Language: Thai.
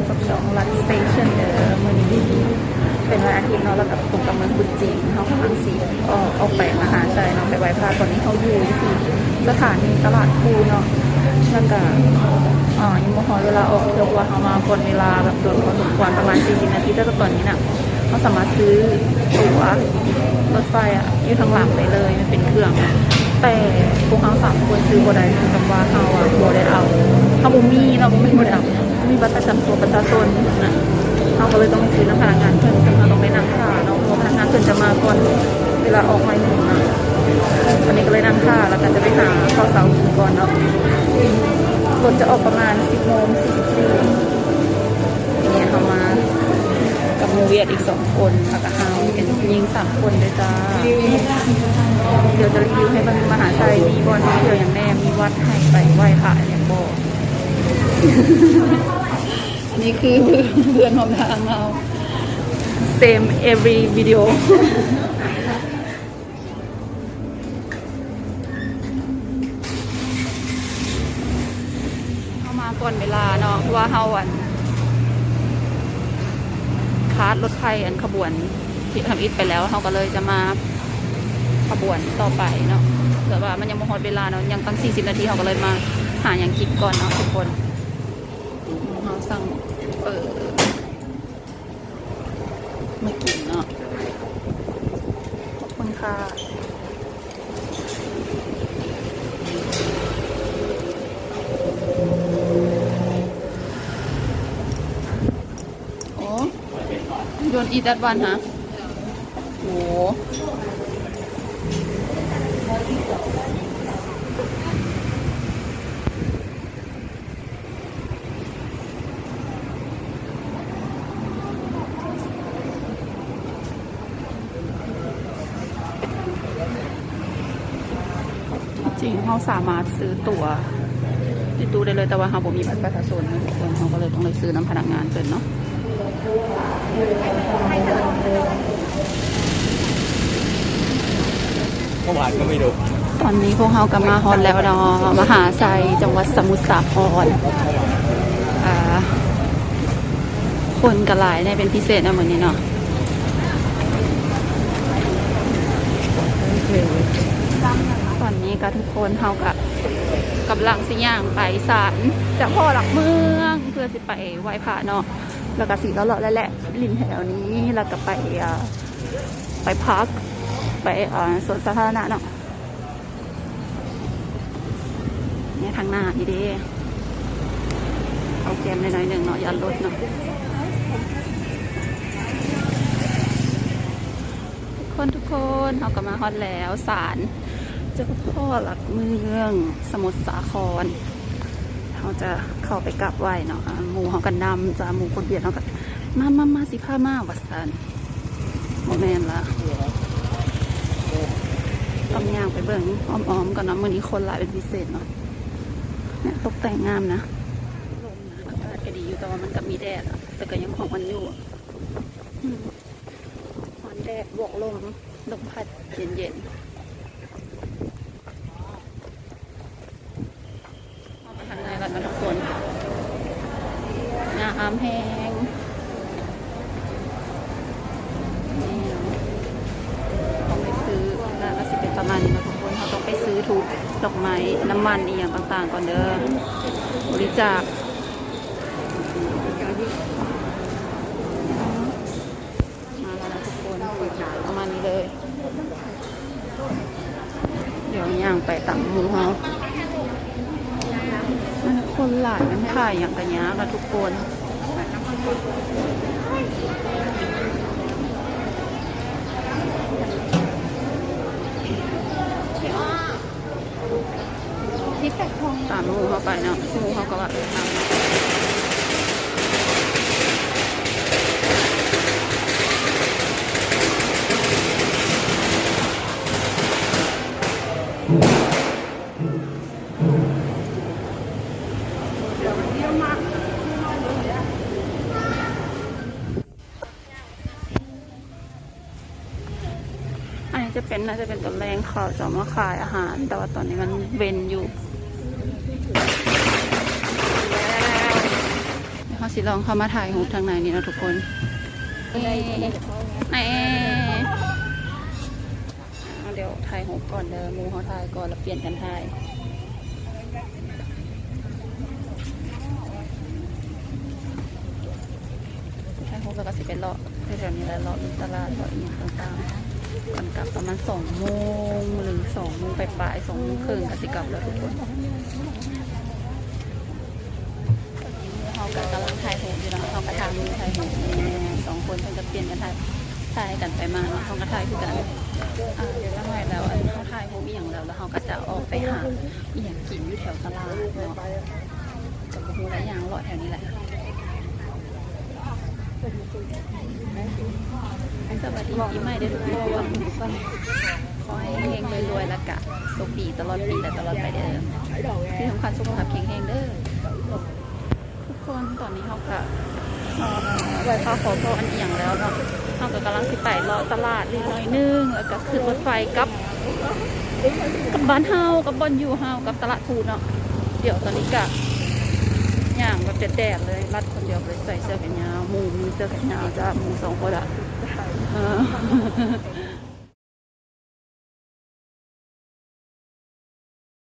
กับช่องรันสเตชันเดอร์มือนี้เป็นวันอาทิตย์เนาะแล้วกับตรงกับเมืองบุญจีนเขากำลังสีออกไปมหาชัยเนาะไปไหว้พระตอนนี้เขาอยู่ที่สถานีตลาดภูเนาะแล้วก็ยังไม่พอเวลาออกเดี๋ยวว่าเขามาก่อนเวลาแบบโดนพอสมควรประมาณ40 นาทีแต่ตอนนี้น่ะเขาสามารถซื้อตั๋วรถไฟอยู่ทางหลังได้เลยมันเป็นเครื่องแต่พวกเขา3 คนซื้อบ่ได้คือจำว่าเขาบ่ได้เอาเขาบ่มีเนาะบ่ได้เอามีบัตรประจำตัวประชาชนนะเขาก็เลยต้องไปซื้อน้ำพนักงานเพิ่นซึ่งเราต้องไปนั่งท่าเนาะเพราะพนักงานเพิ่นจะมาก่อนเวลาออกมาหนึ่งนะวันนี้ก็เลยนั่งท่าแล้วก็จะไปหาข้าวเสากินก่อนเนาะรถจะออกประมาณ10:44เนี่ยเขามากับมูเวียดอีก2 คนแล้วก็เฮาเป็นยิง3 คนเลยจ้าเดี๋ยวจะรีวิวให้มันมหาชัยมีบอลมีเที่ยวอย่างแน่มีวัดให้ไปไหว้พระอย่างบอก นี่คือเพื่อนของทางเรา same every video เข้ามาก่อนเวลาเนาะว่าเฮาคาร์ดรถไฟขบวนที่ทำอิฐไปแล้วเขาก็เลยจะมาขบวนต่อไปเนาะแต่ว่ามันยังไม่ฮอดเวลาเนาะยังตั้ง40 นาทีเขาก็เลยมาหาอย่างกินก่อนเนาะทุกคนเขาสั่งมากินเนาะขอบคุณค่ะโยนอีดัดวันฮะโหจริงเขาสามารถซื้อตั๋วที่ตู้ได้เลยแต่ว่าเขาบ่มีบัตรประชาชนนะทุกคนเขาก็เลยต้องเลยซื้อน้ำพนักงานเกินเนาะเมื่อวานก็ไม่ดู ตอนนี้พวกเขากลับมาฮอนแล้วเนาะมหาชัยจังหวัดสมุทรสาครคนกระหลายเนี่ยเป็นพิเศษนะเหมือนนี้เนาะตอนนี้ก็ทุกคนเขากำลังสิย่างไปศาลเจ้าพ่อหลักเมืองเพื่อสิไปไหว้พระเนาะแล้วก็สีเลาะๆแหละริมแถวนี้แล้วก็ไปพักไปสวนสาธารณะเนาะเนี่ยทางหน้านี่ดิเอาแกมน้อยๆหนึ่งเนาะยันรถเนาะทุกคนเขาก็มาฮอดแล้วศาลเจ้าพ่อหลักเมืองสมุทรสาครเขาจะเข้าไปกราบไหว้เนาะหมู่เขากันดำจะหมู่คนเบียดเขากันมาสิผ้ามาวัดสันโมเมนละต้องย่างไปเบิ่งอ้อมๆก่อนเนาะมื้อนี้คนหลายเป็นพิเศษเนาะเนี่ยตกแต่งงามนะลมนะอากาศก็ดีอยู่แต่ว่ามันก็มีแดดแต่ก็ยังของมันอยู่มันแดดบวกลมพัดเย็นเอาไปทางไหนกันนะทุกคนน้ำแห้งต้องไปซื้อแล้วก็สิเป็นประมาณนี้นะทุกคนเขาต้องไปซื้อถูกดอกไม้น้ำมันอีกอย่างต่างๆก่อนเด้อบริจาคมาแล้วนะทุกคนประมาณนี้เลยเดี๋ยวย่างไปตามหมู่เขาคนหลายมันถ่ายอย่างกระยะนะทุกคนตามหมู่เขาไปเนาะหมู่เขาก็แบบตามน่าจะเป็นตอนแรงเขาจะมาขายอาหารแต่ว่าตอนนี้มันเว้นอยู่แล้วเขา สิลองเข้ามาถ่ายรูปทางในนี่นะทุกคนเดี๋ยวถ่ายรูปก่อนเด้อมูเขาถ่ายก่อนแล้วเปลี่ยนกันถ่ายรูปแล้วก็สิเป็นเลาะแถวนี้แหละเลาะตลาดเลาะอย่างต่างๆก่อนกลับประมาณ2 โมงหรือ2 โมงปลายๆ2 โมงครึ่งก็สิกลับแล้วทุกคนเขากำลังถ่ายรูปอยู่นะเขากระทำมือถ่ายรูป2 คนเพิ่งจะเปลี่ยนกันถ่ายกันไปมาเนาะเขาก็ถ่ายคือกันเดี๋ยวแล้วไงแล้วเขาถ่ายรูปอีกอย่างแล้วเขาก็จะออกไปหาอีกอย่างกินอยู่แถวตลาดเนาะจะไปดูหลายอย่างเลาะแถวนี้แหละสวัสดีปีใหม่ด้วยทุกคนขอให้เฮงรวยๆแล้วกะสุขดีตลอดปีและตลอดไปเด้อที่สำคัญสุขภาพแข็งแรงเด้อทุกคนตอนนี้เขาก็ไหว้พระขอพรอันเอียงแล้วเนาะเขาก็กำลังสิไปรอตลาดนิดหน่อยนึงแล้วก็ขึ้นรถไฟกับบ้านเฮากับบอนอยู่เฮากับตลาดภูเนาะเดี๋ยวตอนนี้กะอย่างแบบแดดเลยรัดคนเดียวเลยใส่เสื้อแขนยาวมูมีเสื้อแขนยาวจ้ามู2 คนอะ